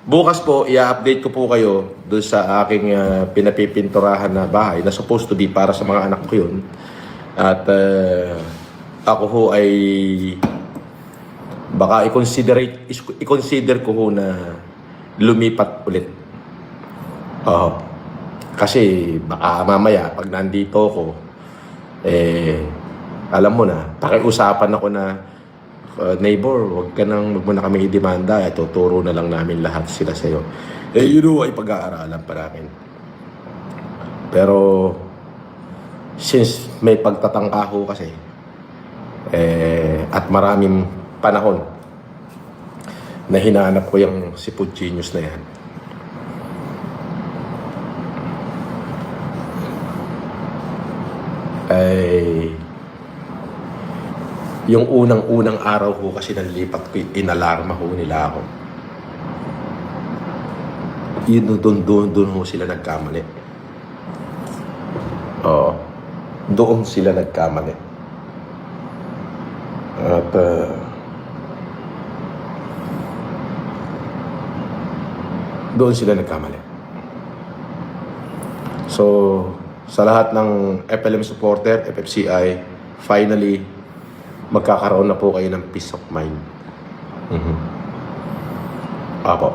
Bukas po, i-update ko po kayo doon sa aking pinapipinturahan na bahay na supposed to be para sa mga anak ko yun. At ako ho ay baka i-consider ko ho na lumipat ulit. Kasi baka mamaya pag nandito ko, alam mo na, pakiusapan ako na neighbor, wag mo na kami i-demanda, tuturo na lang namin lahat sila sa'yo. Yun ay pag-aaralan pa namin. Pero since may pagtatangka ho kasi, at maraming panahon na hinahanap ko yung si Food Genius na yan, yung unang-unang araw ko kasi nalipat ko, inalarma ho nila ako. Yun, doon ho sila nagkamali. Oo. Doon sila nagkamali. At doon sila nagkamali. So, sa lahat ng FLM supporter, FFCI, finally, magkakaroon na po kayo ng peace of mind. Apo.